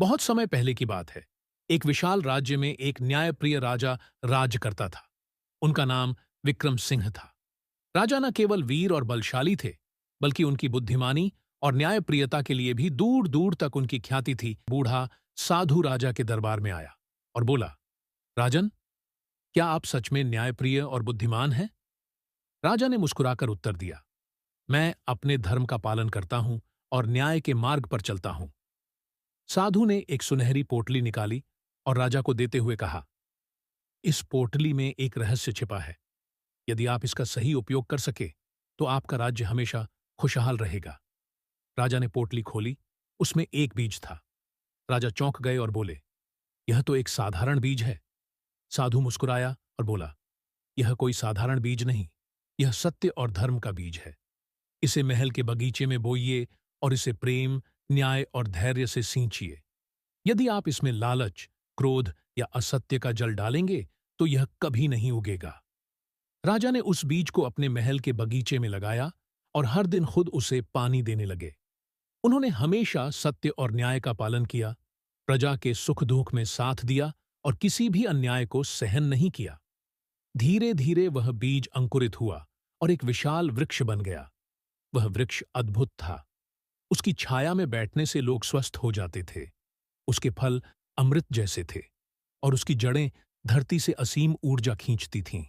बहुत समय पहले की बात है। एक विशाल राज्य में एक न्यायप्रिय राजा राज करता था। उनका नाम विक्रम सिंह था। राजा न केवल वीर और बलशाली थे, बल्कि उनकी बुद्धिमानी और न्यायप्रियता के लिए भी दूर दूर तक उनकी ख्याति थी। बूढ़ा साधु राजा के दरबार में आया और बोला, राजन, क्या आप सच में न्यायप्रिय और बुद्धिमान हैं? राजा ने मुस्कुराकर उत्तर दिया, मैं अपने धर्म का पालन करता हूं और न्याय के मार्ग पर चलता हूं। साधु ने एक सुनहरी पोटली निकाली और राजा को देते हुए कहा, इस पोटली में एक रहस्य छिपा है। यदि आप इसका सही उपयोग कर सके तो आपका राज्य हमेशा खुशहाल रहेगा। राजा ने पोटली खोली। उसमें एक बीज था। राजा चौंक गए और बोले, यह तो एक साधारण बीज है। साधु मुस्कुराया और बोला, यह कोई साधारण बीज नहीं, यह सत्य और धर्म का बीज है। इसे महल के बगीचे में बोइए और इसे प्रेम, न्याय और धैर्य से सींचिए। यदि आप इसमें लालच, क्रोध या असत्य का जल डालेंगे तो यह कभी नहीं उगेगा। राजा ने उस बीज को अपने महल के बगीचे में लगाया और हर दिन खुद उसे पानी देने लगे। उन्होंने हमेशा सत्य और न्याय का पालन किया, प्रजा के सुख दुख में साथ दिया और किसी भी अन्याय को सहन नहीं किया। धीरे धीरे वह बीज अंकुरित हुआ और एक विशाल वृक्ष बन गया। वह वृक्ष अद्भुत था। उसकी छाया में बैठने से लोग स्वस्थ हो जाते थे। उसके फल अमृत जैसे थे और उसकी जड़ें धरती से असीम ऊर्जा खींचती थीं।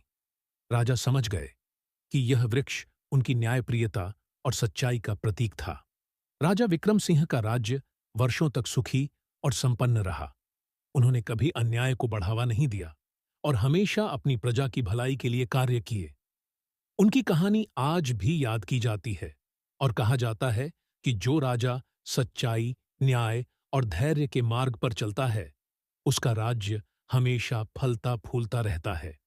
राजा समझ गए कि यह वृक्ष उनकी न्यायप्रियता और सच्चाई का प्रतीक था। राजा विक्रम सिंह का राज्य वर्षों तक सुखी और संपन्न रहा। उन्होंने कभी अन्याय को बढ़ावा नहीं दिया और हमेशा अपनी प्रजा की भलाई के लिए कार्य किए। उनकी कहानी आज भी याद की जाती है और कहा जाता है कि जो राजा सच्चाई, न्याय और धैर्य के मार्ग पर चलता है, उसका राज्य हमेशा फलता फूलता रहता है।